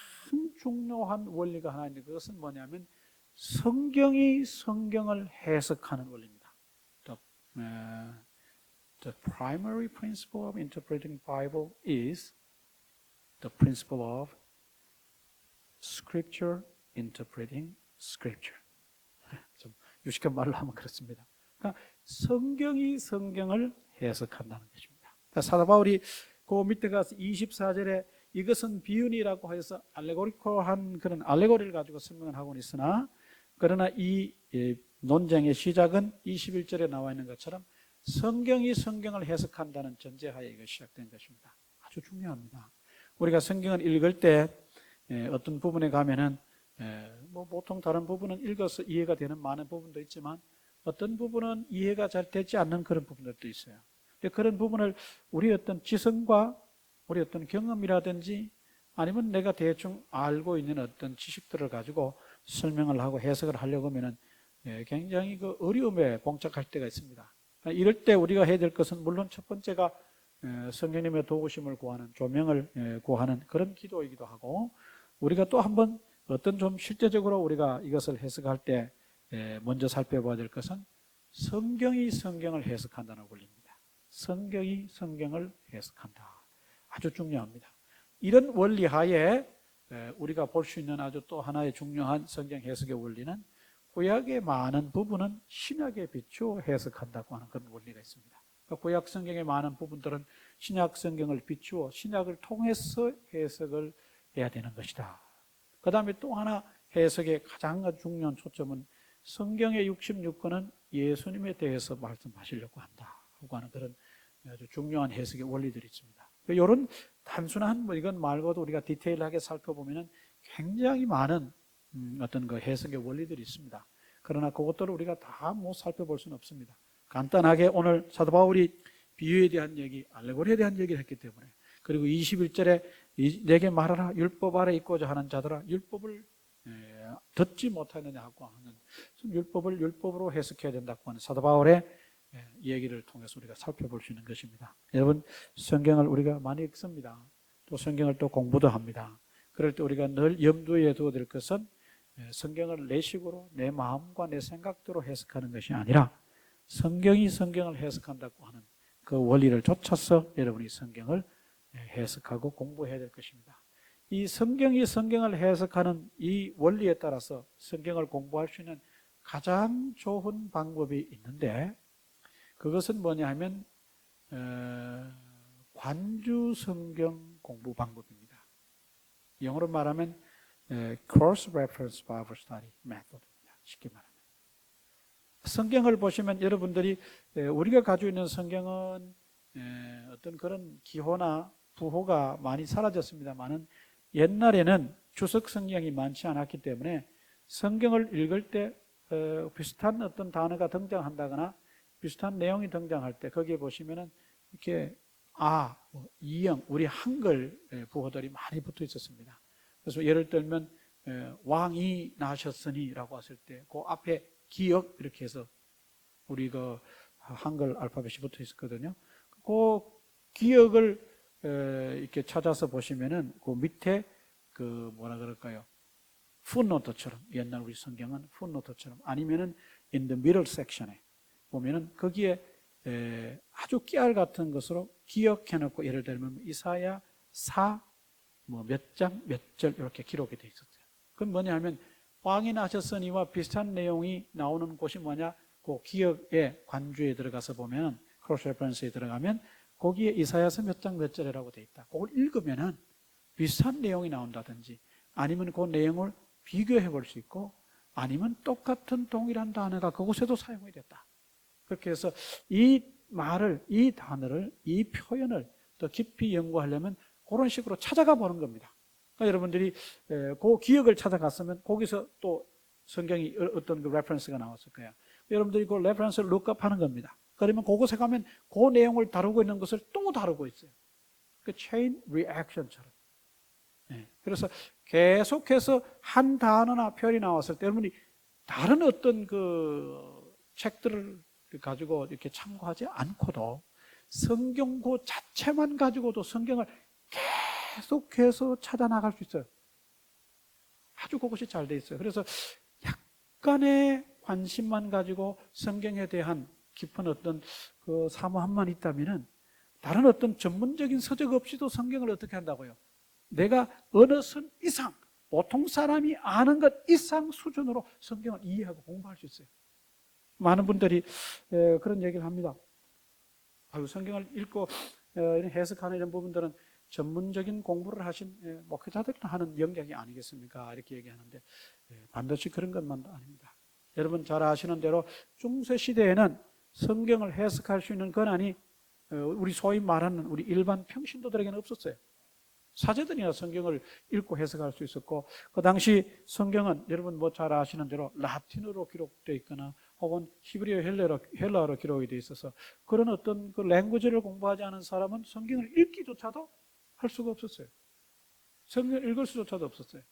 중요한 원리가 하나 있는데 그것은 뭐냐면 성경이 성경을 해석하는 원리입니다. The primary principle of interpreting Bible is the principle of Scripture interpreting Scripture. 좀 유식한 말로 하면 그렇습니다. 그러니까 성경이 성경을 해석한다는 것입니다. 그러니까 사도 바울이 그 밑에 가서 24절에 이것은 비유니라고 해서 알레고리컬한 그런 알레고리를 가지고 설명을 하고 있으나 그러나 이 논쟁의 시작은 21절에 나와 있는 것처럼 성경이 성경을 해석한다는 전제하에 이거 시작된 것입니다. 아주 중요합니다. 우리가 성경을 읽을 때 어떤 부분에 가면은 뭐 보통 다른 부분은 읽어서 이해가 되는 많은 부분도 있지만 어떤 부분은 이해가 잘 되지 않는 그런 부분들도 있어요. 그런 부분을 우리 어떤 지성과 우리 어떤 경험이라든지 아니면 내가 대충 알고 있는 어떤 지식들을 가지고 설명을 하고 해석을 하려고 하면은 굉장히 그 어려움에 봉착할 때가 있습니다. 이럴 때 우리가 해야 될 것은 물론 첫 번째가 성령님의 도우심을 구하는, 조명을 구하는 그런 기도이기도 하고, 우리가 또 한번 어떤 좀 실제적으로 우리가 이것을 해석할 때 먼저 살펴봐야 될 것은 성경이 성경을 해석한다는 원리입니다. 성경이 성경을 해석한다. 아주 중요합니다. 이런 원리 하에 우리가 볼 수 있는 아주 또 하나의 중요한 성경 해석의 원리는 구약의 많은 부분은 신약에 비추어 해석한다고 하는 그런 원리가 있습니다. 구약 성경의 많은 부분들은 신약 성경을 비추어 신약을 통해서 해석을 해야 되는 것이다. 그 다음에 또 하나 해석의 가장 중요한 초점은 성경의 66권은 예수님에 대해서 말씀하시려고 한다 하고 하는 그런 아주 중요한 해석의 원리들이 있습니다. 이런 단순한 이건 말고도 우리가 디테일하게 살펴보면 굉장히 많은 어떤 그 해석의 원리들이 있습니다. 그러나 그것들을 우리가 다 살펴볼 수는 없습니다. 간단하게 오늘 사도 바울이 비유에 대한 얘기, 알레고리에 대한 얘기를 했기 때문에, 그리고 21절에 내게 말하라 율법 아래 있고자 하는 자들아 율법을 듣지 못하느냐 하고 하는 율법을 율법으로 해석해야 된다고 하는 사도 바울의 얘기를 통해서 우리가 살펴볼 수 있는 것입니다. 여러분, 성경을 우리가 많이 읽습니다. 또 성경을 또 공부도 합니다. 그럴 때 우리가 늘 염두에 두어야 될 것은 성경을 내 식으로 내 마음과 내 생각대로 해석하는 것이 아니라 성경이 성경을 해석한다고 하는 그 원리를 쫓아서 여러분이 성경을 해석하고 공부해야 될 것입니다. 이 성경이 성경을 해석하는 이 원리에 따라서 성경을 공부할 수 있는 가장 좋은 방법이 있는데, 그것은 뭐냐 하면 관주 성경 공부 방법입니다. 영어로 말하면 Cross Reference Bible Study Method입니다. 쉽게 말하면 성경을 보시면 여러분들이 우리가 가지고 있는 성경은 어떤 그런 기호나 부호가 많이 사라졌습니다만은, 옛날에는 주석 성경이 많지 않았기 때문에 성경을 읽을 때 비슷한 어떤 단어가 등장한다거나 비슷한 내용이 등장할 때 거기에 보시면은 이렇게 이형, 우리 한글 부호들이 많이 붙어 있었습니다. 그래서 예를 들면 왕이 나셨으니라고 했을 때 그 앞에 기역 이렇게 해서 우리 그 한글 알파벳이 붙어 있었거든요. 그 기역을 이렇게 찾아서 보시면은 그 밑에 그 뭐라 그럴까요? 풋노트처럼, 옛날 우리 성경은 풋노트처럼, 아니면은 in the middle section에 보면은 거기에 아주 깨알 같은 것으로 기억해 놓고, 예를 들면 이사야 4 몇 장 몇 절 이렇게 기록이 되어 있었어요. 그건 뭐냐 하면 왕이 나셨으니와 비슷한 내용이 나오는 곳이 뭐냐, 그 기억의 관주에 들어가서 보면, 크로스 레퍼런스에 들어가면 거기에 이사야서 몇 장 몇 절이라고 되어 있다. 그걸 읽으면은 비슷한 내용이 나온다든지, 아니면 그 내용을 비교해 볼 수 있고, 아니면 똑같은 동일한 단어가 그곳에도 사용이 됐다. 그렇게 해서 이 말을, 이 단어를, 이 표현을 더 깊이 연구하려면 그런 식으로 찾아가 보는 겁니다. 그러니까 여러분들이 그 기억을 찾아갔으면 거기서 또 성경이 어떤 그 레퍼런스가 나왔을 거예요. 여러분들이 그 레퍼런스를 룩업하는 겁니다. 그러면 그곳에 가면 그 내용을 다루고 있는 것을 또 다루고 있어요. 그 체인 리액션처럼. 그래서 계속해서 한 단어나 표현이 나왔을 때 여러분이 다른 어떤 그 책들을 가지고 이렇게 참고하지 않고도 성경 그 자체만 가지고도 성경을 계속해서 찾아 나갈 수 있어요. 아주 그것이 잘 돼 있어요. 그래서 약간의 관심만 가지고 성경에 대한 깊은 어떤 그 사모함만 있다면은 다른 어떤 전문적인 서적 없이도 성경을 어떻게 한다고요? 내가 어느 선 이상, 보통 사람이 아는 것 이상 수준으로 성경을 이해하고 공부할 수 있어요. 많은 분들이 그런 얘기를 합니다. 성경을 읽고 해석하는 이런 부분들은 전문적인 공부를 하신 목회자들이 하는 영역이 아니겠습니까? 이렇게 얘기하는데 반드시 그런 것만도 아닙니다. 여러분 잘 아시는 대로 중세 시대에는 성경을 해석할 수 있는 권한이 우리 소위 말하는 우리 일반 평신도들에게는 없었어요. 사제들이나 성경을 읽고 해석할 수 있었고, 그 당시 성경은 여러분 뭐 잘 아시는 대로 라틴어로 기록되어 있거나 혹은 히브리어 헬라어로 기록이 되어 있어서 그런 어떤 그 랭귀지를 공부하지 않은 사람은 성경을 읽기조차도 할 수가 없었어요. 성경을 읽을 수조차도 없었어요.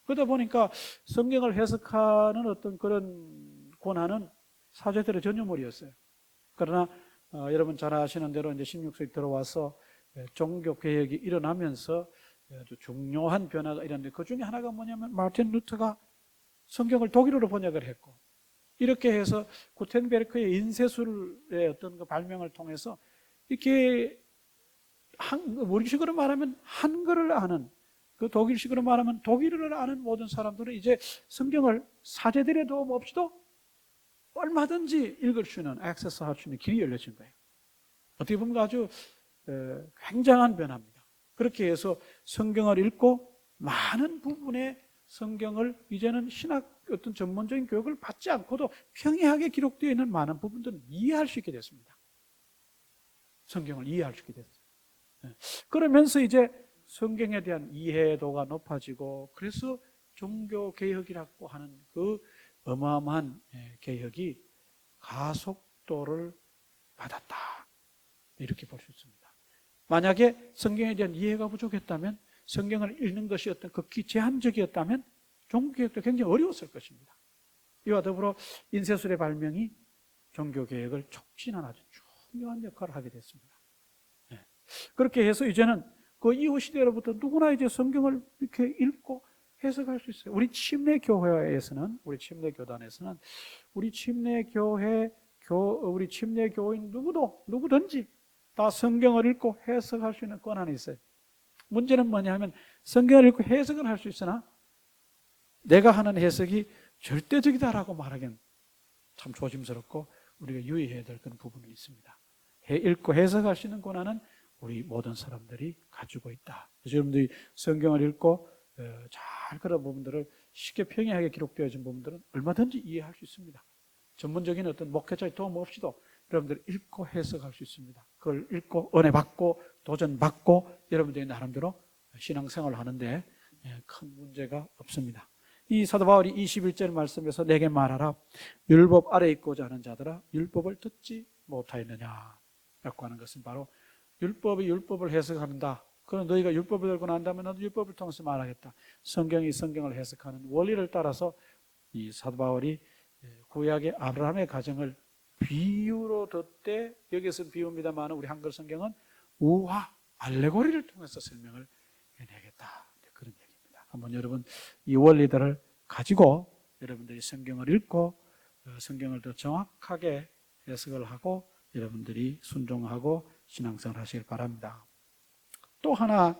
그러다 보니까 성경을 해석하는 어떤 그런 권한은 사제들의 전유물이었어요. 그러나 여러분 잘 아시는 대로 이제 16세기 들어와서 종교 개혁이 일어나면서 아주 중요한 변화가 일어났는데 그 중에 하나가 뭐냐면 마틴 루터가 성경을 독일어로 번역을 했고, 이렇게 해서 구텐베르크의 인쇄술의 어떤 그 발명을 통해서 이렇게 우리식으로 말하면 한글을 아는, 그 독일식으로 말하면 독일어를 아는 모든 사람들은 이제 성경을 사제들의 도움 없이도 얼마든지 읽을 수 있는, 액세스할 수 있는 길이 열려진 거예요. 어떻게 보면 아주 굉장한 변화입니다. 그렇게 해서 성경을 읽고 많은 부분의 성경을 이제는 신학 어떤 전문적인 교육을 받지 않고도 평이하게 기록되어 있는 많은 부분들은 이해할 수 있게 됐습니다. 성경을 이해할 수 있게 됐어요. 그러면서 이제 성경에 대한 이해도가 높아지고, 그래서 종교 개혁이라고 하는 그 어마어마한 개혁이 가속도를 받았다, 이렇게 볼 수 있습니다. 만약에 성경에 대한 이해가 부족했다면, 성경을 읽는 것이 어떤 극히 제한적이었다면 종교개혁도 굉장히 어려웠을 것입니다. 이와 더불어 인쇄술의 발명이 종교개혁을 촉진하는 아주 중요한 역할을 하게 됐습니다. 그렇게 해서 이제는 그 이후 시대로부터 누구나 이제 성경을 이렇게 읽고 해석할 수 있어요. 우리 침례 교회에서는, 우리 침례 교단에서는 우리 침례 교회 우리 침례 교인 누구든지 다 성경을 읽고 해석할 수 있는 권한이 있어요. 문제는 뭐냐면 성경을 읽고 해석을 할 수 있으나 내가 하는 해석이 절대적이다라고 말하기엔 참 조심스럽고 우리가 유의해야 될 그런 부분이 있습니다. 읽고 해석할 수 있는 권한은 우리 모든 사람들이 가지고 있다. 그래서 여러분들이 성경을 읽고 잘 그런 부분들을 쉽게 평이하게 기록되어진 부분들은 얼마든지 이해할 수 있습니다. 전문적인 어떤 목회자의 도움 없이도 여러분들이 읽고 해석할 수 있습니다. 그걸 읽고 은혜 받고 도전 받고 여러분들이 나름대로 신앙생활을 하는데 큰 문제가 없습니다. 이 사도 바울이 21절 말씀에서 내게 말하라, 율법 아래 있고자 하는 자들아 율법을 듣지 못하였느냐 라고 하는 것은 바로 율법이 율법을 해석한다. 그럼 너희가 율법을 들고 난다면 나도 율법을 통해서 말하겠다. 성경이 성경을 해석하는 원리를 따라서 이 사도 바울이 구약의 아브라함의 가정을 비유로 듣되, 여기서는 비유입니다만 우리 한글 성경은 우화, 알레고리를 통해서 설명을 해내겠다, 그런 얘기입니다. 한번 여러분 이 원리들을 가지고 여러분들이 성경을 읽고 성경을 더 정확하게 해석을 하고 여러분들이 순종하고 신앙생활 하시길 바랍니다. 또 하나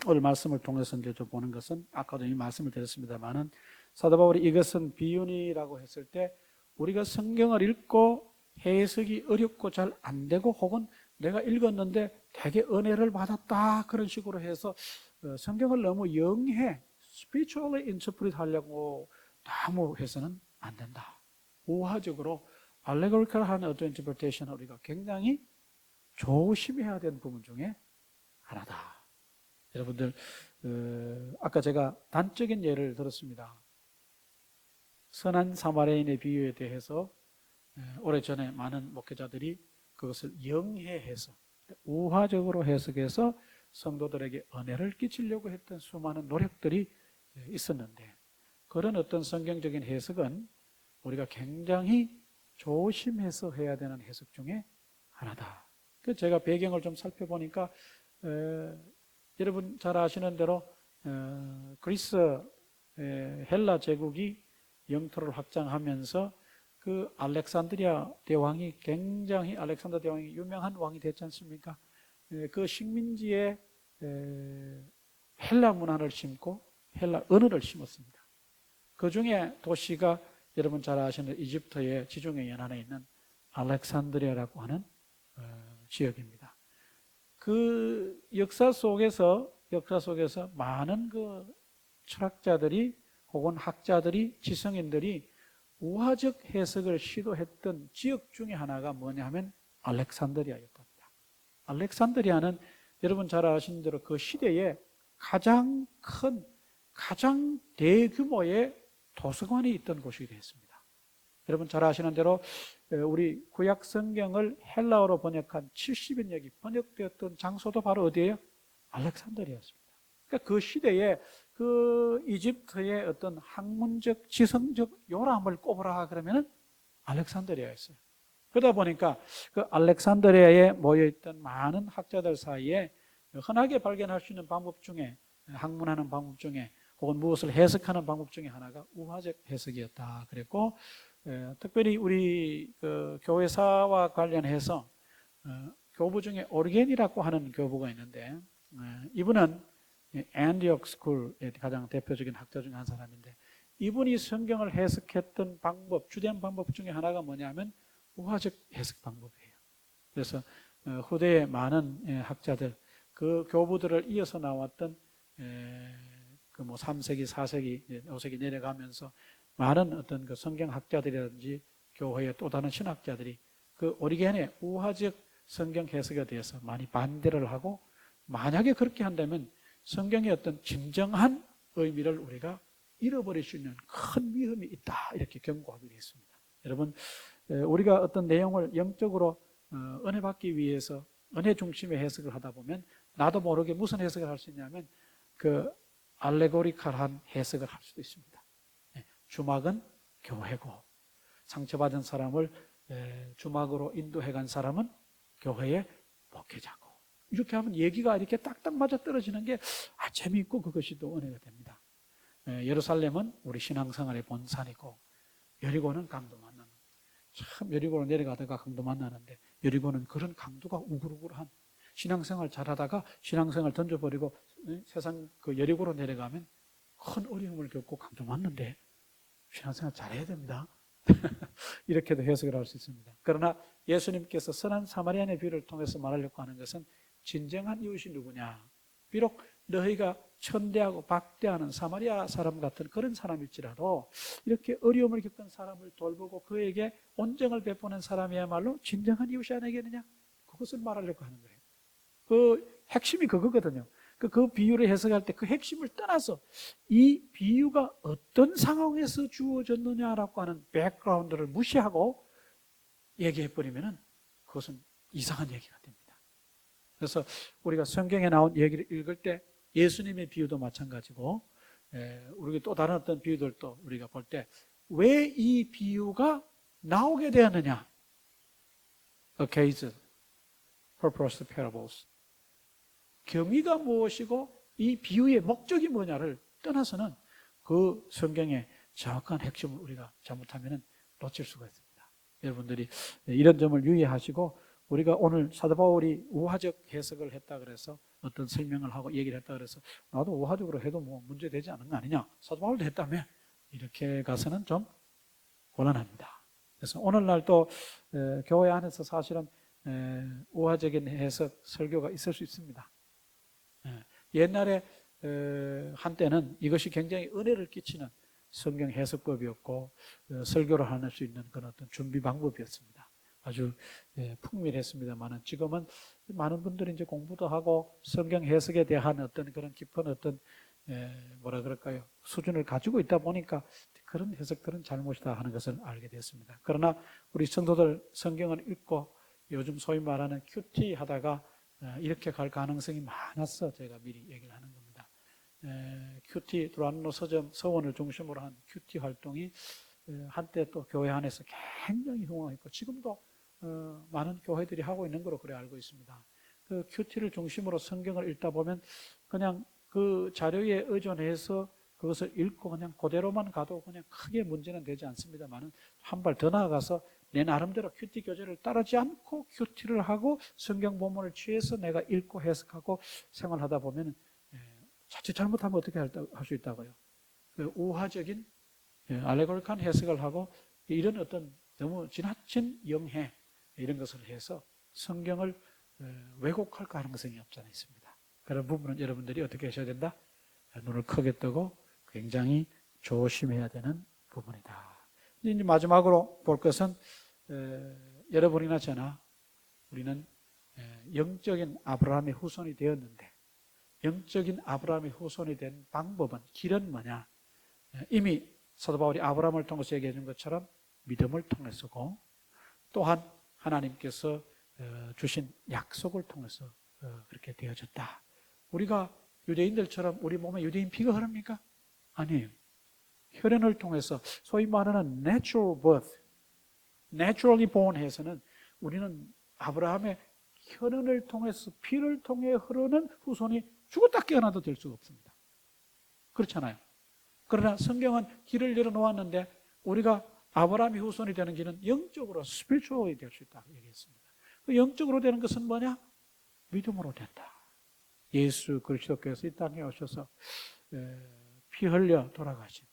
오늘 말씀을 통해서 이제 좀 보는 것은, 아까도 이 말씀을 드렸습니다만은 사도 바울이 이것은 비유니라고 했을 때 우리가 성경을 읽고 해석이 어렵고 잘 안 되고 혹은 내가 읽었는데 되게 은혜를 받았다 그런 식으로 해서 성경을 너무 영해 spiritually interpret 하려고 너무 해서는 안 된다. 우화적으로 allegorical한 어떤 interpretation을 우리가 굉장히 조심해야 되는 부분 중에 하나다. 여러분들 아까 제가 단적인 예를 들었습니다. 선한 사마리아인의 비유에 대해서 오래전에 많은 목회자들이 그것을 영해해서 우화적으로 해석해서 성도들에게 은혜를 끼치려고 했던 수많은 노력들이 있었는데, 그런 어떤 성경적인 해석은 우리가 굉장히 조심해서 해야 되는 해석 중에 하나다. 그래서 제가 배경을 좀 살펴보니까 여러분 잘 아시는 대로 그리스 헬라 제국이 영토를 확장하면서 그 알렉산드리아 대왕이 굉장히, 알렉산더 대왕이 유명한 왕이 됐지 않습니까? 그 식민지에 헬라 문화를 심고 헬라 언어를 심었습니다. 그 중에 도시가 여러분 잘 아시는 이집트의 지중해 연안에 있는 알렉산드리아라고 하는 지역입니다. 그 역사 속에서 많은 그 철학자들이 혹은 학자들이, 지성인들이 우화적 해석을 시도했던 지역 중에 하나가 뭐냐면 알렉산드리아였답니다. 알렉산드리아는 여러분 잘 아시는 대로 그 시대에 가장 큰, 가장 대규모의 도서관이 있던 곳이 되었습니다. 여러분 잘 아시는 대로 우리 구약 성경을 헬라어로 번역한 70여 력이 번역되었던 장소도 바로 어디예요? 알렉산드리아였습니다. 그러니까 그 시대에 그 이집트의 어떤 학문적, 지성적 요람을 꼽으라 그러면은 알렉산드리아였어요. 그러다 보니까 그 알렉산드리아에 모여있던 많은 학자들 사이에 흔하게 발견할 수 있는 방법 중에, 학문하는 방법 중에, 혹은 무엇을 해석하는 방법 중에 하나가 우화적 해석이었다 그랬고, 특별히 우리 그 교회사와 관련해서 교부 중에 오리겐이라고 하는 교부가 있는데, 이분은 앤디옥 스쿨의 가장 대표적인 학자 중에 한 사람인데, 이분이 성경을 해석했던 방법, 주된 방법 중에 하나가 뭐냐면 우화적 해석 방법이에요. 그래서 후대의 많은 학자들, 그 교부들을 이어서 나왔던 그 뭐 3세기, 4세기, 5세기 내려가면서 많은 어떤 그 성경학자들이라든지 교회의 또 다른 신학자들이 그 오리겐의 우화적 성경 해석에 대해서 많이 반대를 하고, 만약에 그렇게 한다면 성경의 어떤 진정한 의미를 우리가 잃어버릴 수 있는 큰 위험이 있다, 이렇게 경고하기로 했습니다. 여러분, 우리가 어떤 내용을 영적으로 은혜 받기 위해서 은혜 중심의 해석을 하다 보면 나도 모르게 무슨 해석을 할 수 있냐면 그 알레고리컬한 해석을 할 수도 있습니다. 주막은 교회고, 상처받은 사람을 주막으로 인도해간 사람은 교회의 목회자고, 이렇게 하면 얘기가 이렇게 딱딱 맞아 떨어지는 게 재미있고 그것이 또 은혜가 됩니다. 예루살렘은 우리 신앙생활의 본산이고, 여리고는 강도 만나는, 참 여리고로 내려가다가 강도 만나는데, 여리고는 그런 강도가 우글우글한, 신앙생활 잘하다가 신앙생활 던져버리고 세상 그 여리고로 내려가면 큰 어려움을 겪고 강도 만는데 신앙생활 잘해야 됩니다. 이렇게도 해석을 할 수 있습니다. 그러나 예수님께서 선한 사마리아인의 비유를 통해서 말하려고 하는 것은 진정한 이웃이 누구냐, 비록 너희가 천대하고 박대하는 사마리아 사람 같은 그런 사람일지라도 이렇게 어려움을 겪은 사람을 돌보고 그에게 온정을 베푸는 사람이야말로 진정한 이웃이 아니겠느냐, 그것을 말하려고 하는 거예요. 그 핵심이 그거거든요. 그 비유를 해석할 때 그 핵심을 떠나서 이 비유가 어떤 상황에서 주어졌느냐라고 하는 백그라운드를 무시하고 얘기해버리면 그것은 이상한 얘기가 됩니다. 그래서 우리가 성경에 나온 얘기를 읽을 때 예수님의 비유도 마찬가지고, 우리가 또 다른 어떤 비유들도 우리가 볼 때 왜 이 비유가 나오게 되었느냐, occasion, purpose parables, 경위가 무엇이고 이 비유의 목적이 뭐냐를 떠나서는 그 성경의 정확한 핵심을 우리가 잘못하면 놓칠 수가 있습니다. 여러분들이 이런 점을 유의하시고, 우리가 오늘 사도 바울이 우화적 해석을 했다 그래서 어떤 설명을 하고 얘기를 했다 그래서 나도 우화적으로 해도 뭐 문제 되지 않은 거 아니냐, 사도 바울도 했다며, 이렇게 가서는 좀 곤란합니다. 그래서 오늘날 또 교회 안에서 사실은 우화적인 해석 설교가 있을 수 있습니다. 옛날에 한때는 이것이 굉장히 은혜를 끼치는 성경 해석법이었고 설교를 할 수 있는 그런 어떤 준비 방법이었습니다. 아주 풍밀했습니다만은 지금은 많은 분들이 이제 공부도 하고 성경 해석에 대한 어떤 그런 깊은 어떤 뭐라 그럴까요, 수준을 가지고 있다 보니까 그런 해석들은 잘못이다 하는 것을 알게 됐습니다. 그러나 우리 성도들 성경을 읽고 요즘 소위 말하는 큐티 하다가 이렇게 갈 가능성이 많아서 제가 미리 얘기를 하는 겁니다. 큐티 두란노 서점 서원을 중심으로 한 큐티 활동이 한때 또 교회 안에서 굉장히 흉화했고 지금도 많은 교회들이 하고 있는 거로 그래 알고 있습니다. 그 큐티를 중심으로 성경을 읽다 보면 그냥 그 자료에 의존해서 그것을 읽고 그냥 그대로만 가도 그냥 크게 문제는 되지 않습니다만은 한 발 더 나아가서 내 나름대로 큐티 교재를 따르지 않고 큐티를 하고 성경 본문을 취해서 내가 읽고 해석하고 생활하다 보면 자칫 잘못하면 어떻게 할 수 있다고요? 우화적인 알레고리컬한 해석을 하고 이런 어떤 너무 지나친 영해 이런 것을 해서 성경을 왜곡할 가능성이 없지 않아 있습니다. 그런 부분은 여러분들이 어떻게 하셔야 된다? 눈을 크게 뜨고 굉장히 조심해야 되는 부분이다. 이제 마지막으로 볼 것은 여러분이나 저나 우리는 영적인 아브라함의 후손이 되었는데 영적인 아브라함의 후손이 된 방법은, 길은 뭐냐? 이미 사도 바울이 아브라함을 통해서 얘기해 준 것처럼 믿음을 통해서고 또한 하나님께서 주신 약속을 통해서 그렇게 되어졌다. 우리가 유대인들처럼 우리 몸에 유대인 피가 흐릅니까? 아니에요. 혈연을 통해서 소위 말하는 natural birth, naturally born 해서는 우리는 아브라함의 혈연을 통해서 피를 통해 흐르는 후손이 죽었다 깨어나도 될 수가 없습니다. 그렇잖아요. 그러나 성경은 길을 열어놓았는데 우리가 아브라함의 후손이 되는 길은 영적으로 spiritually 될 수 있다고 얘기했습니다. 그 영적으로 되는 것은 뭐냐? 믿음으로 된다. 예수 그리스도께서 이 땅에 오셔서 피 흘려 돌아가신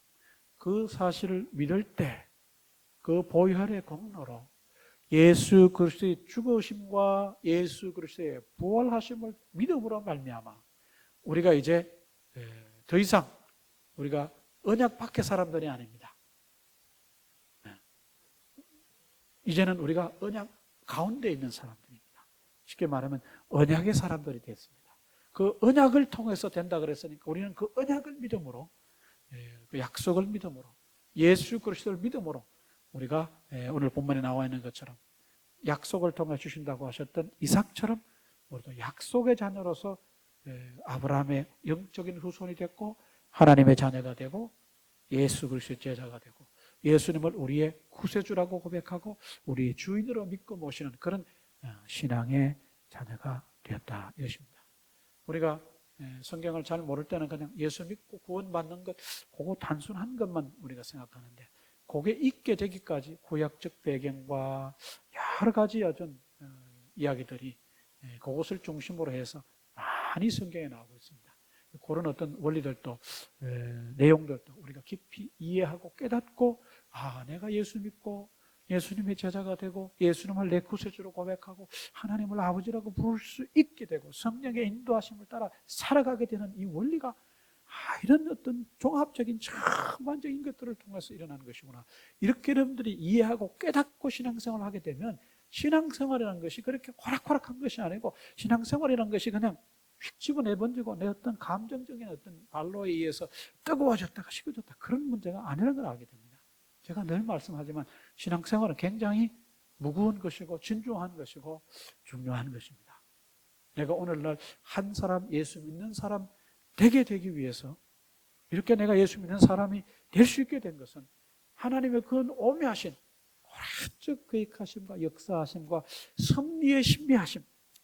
그 사실을 믿을 때 그 보혈의 공로로 예수 그리스도의 죽으심과 예수 그리스도의 부활하심을 믿음으로 말미암아 우리가 이제 더 이상 우리가 언약 밖의 사람들이 아닙니다. 이제는 우리가 언약 가운데 있는 사람들입니다. 쉽게 말하면 언약의 사람들이 됐습니다. 그 언약을 통해서 된다 그랬으니까 우리는 그 언약을 믿음으로, 그 약속을 믿음으로, 예수 그리스도를 믿음으로 우리가 오늘 본문에 나와 있는 것처럼 약속을 통해 주신다고 하셨던 이삭처럼 우리도 약속의 자녀로서 아브라함의 영적인 후손이 됐고 하나님의 자녀가 되고 예수 그리스도의 제자가 되고 예수님을 우리의 구세주라고 고백하고 우리의 주인으로 믿고 모시는 그런 신앙의 자녀가 되었다 이것입니다. 우리가 성경을 잘 모를 때는 그냥 예수 믿고 구원받는 것, 그거 단순한 것만 우리가 생각하는데 그게 있게 되기까지 구약적 배경과 여러 가지 어떤 이야기들이 그것을 중심으로 해서 많이 성경에 나오고 있습니다. 그런 어떤 원리들도 내용들도 우리가 깊이 이해하고 깨닫고 내가 예수 믿고 예수님의 제자가 되고 예수님을 내 구세주로 고백하고 하나님을 아버지라고 부를 수 있게 되고 성령의 인도하심을 따라 살아가게 되는 이 원리가 이런 어떤 종합적인 전반적인 것들을 통해서 일어나는 것이구나. 이렇게 여러분들이 이해하고 깨닫고 신앙생활을 하게 되면 신앙생활이라는 것이 그렇게 호락호락한 것이 아니고 신앙생활이라는 것이 그냥 휙 집어내번지고 내 어떤 감정적인 어떤 발로에 의해서 뜨거워졌다가 식어졌다 그런 문제가 아니라는 걸 알게 됩니다. 제가 늘 말씀하지만 신앙생활은 굉장히 무거운 것이고 진중한 것이고 중요한 것입니다. 내가 오늘날 한 사람 예수 믿는 사람 되기 위해서 이렇게 내가 예수 믿는 사람이 될 수 있게 된 것은 하나님의 그 오묘하신 오랫적 계획하심과 역사하심과 섭리의 신비하심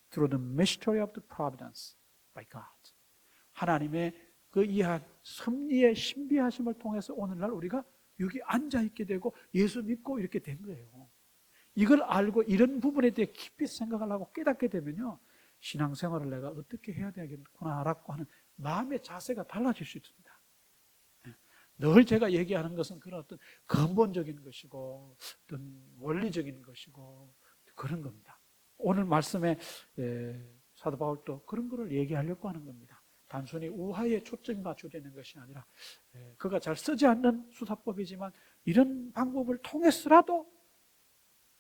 through the mystery of the providence by God 하나님의 그 이한 섭리의 신비하심을 통해서 오늘날 우리가 여기 앉아있게 되고 예수 믿고 이렇게 된 거예요. 이걸 알고 이런 부분에 대해 깊이 생각을 하고 깨닫게 되면요 신앙생활을 내가 어떻게 해야 되겠구나라고 하는 마음의 자세가 달라질 수 있습니다. 늘 제가 얘기하는 것은 그런 어떤 근본적인 것이고 어떤 원리적인 것이고 그런 겁니다. 오늘 말씀에 사도 바울도 그런 거를 얘기하려고 하는 겁니다. 단순히 우화에 초점이 맞춰져 있는 것이 아니라 그가 잘 쓰지 않는 수사법이지만 이런 방법을 통해서라도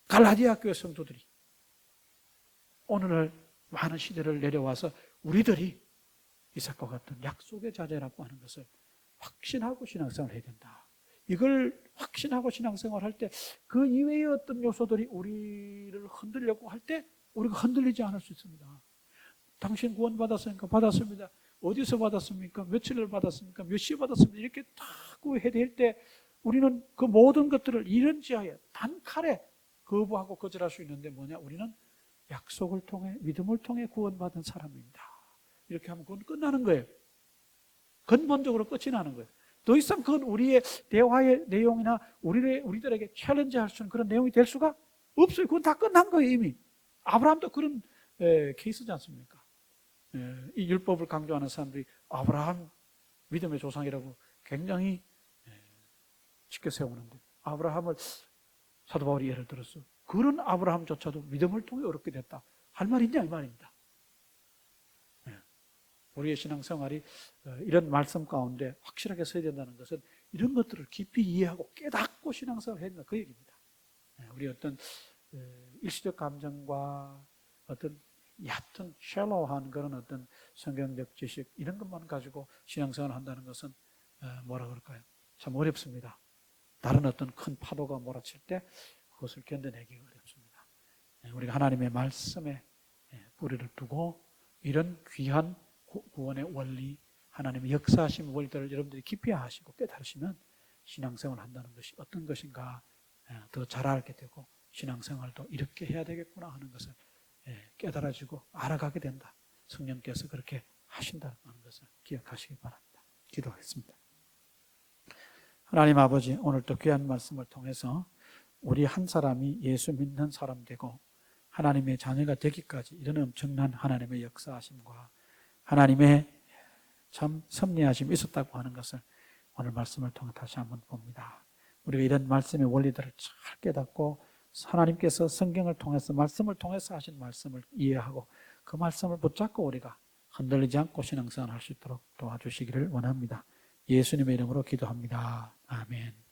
갈라디아 교회 성도들이 오늘날 많은 시대를 내려와서 우리들이 이삭과 같은 약속의 자제라고 하는 것을 확신하고 신앙생활을 해야 된다. 이걸 확신하고 신앙생활을 할 때 그 이외의 어떤 요소들이 우리를 흔들려고 할 때 우리가 흔들리지 않을 수 있습니다. 당신 구원 받았습니까? 받았습니다. 어디서 받았습니까? 며칠을 받았습니까? 몇 시에 받았습니까? 이렇게 딱 해야 될 때 우리는 그 모든 것들을 이런지하에 단칼에 거부하고 거절할 수 있는데 뭐냐? 우리는 약속을 통해 믿음을 통해 구원받은 사람입니다. 이렇게 하면 그건 끝나는 거예요. 근본적으로 끝이 나는 거예요. 더 이상 그건 우리의 대화의 내용이나 우리들에게 챌린지할 수 있는 그런 내용이 될 수가 없어요. 그건 다 끝난 거예요 이미. 아브라함도 그런 케이스지 않습니까? 이 율법을 강조하는 사람들이 아브라함 믿음의 조상이라고 굉장히 쉽게 세우는데 아브라함을 사도 바울이 예를 들어서 그런 아브라함조차도 믿음을 통해 어렵게 됐다. 할 말 있냐 이 말입니다. 우리의 신앙생활이 이런 말씀 가운데 확실하게 서야 된다는 것은 이런 것들을 깊이 이해하고 깨닫고 신앙생활을 해야 된다 그 얘기입니다. 우리 어떤 일시적 감정과 어떤 얕은 샬로우한 그런 어떤 성경적 지식 이런 것만 가지고 신앙생활을 한다는 것은 뭐라 그럴까요? 참 어렵습니다. 다른 어떤 큰 파도가 몰아칠 때 그것을 견뎌내기가 어렵습니다. 우리가 하나님의 말씀에 뿌리를 두고 이런 귀한 구원의 원리, 하나님의 역사하심 원리들을 여러분들이 깊이 아시고 깨달으시면 신앙생활을 한다는 것이 어떤 것인가 더 잘 알게 되고 신앙생활도 이렇게 해야 되겠구나 하는 것을 깨달아지고 알아가게 된다. 성령께서 그렇게 하신다는 것을 기억하시기 바랍니다. 기도하겠습니다. 하나님 아버지, 오늘도 귀한 말씀을 통해서 우리 한 사람이 예수 믿는 사람 되고 하나님의 자녀가 되기까지 이런 엄청난 하나님의 역사하심과 하나님의 참 섭리하심이 있었다고 하는 것을 오늘 말씀을 통해 다시 한번 봅니다. 우리가 이런 말씀의 원리들을 잘 깨닫고 하나님께서 성경을 통해서 말씀을 통해서 하신 말씀을 이해하고 그 말씀을 붙잡고 우리가 흔들리지 않고 신앙생활을 할 수 있도록 도와주시기를 원합니다. 예수님의 이름으로 기도합니다. 아멘.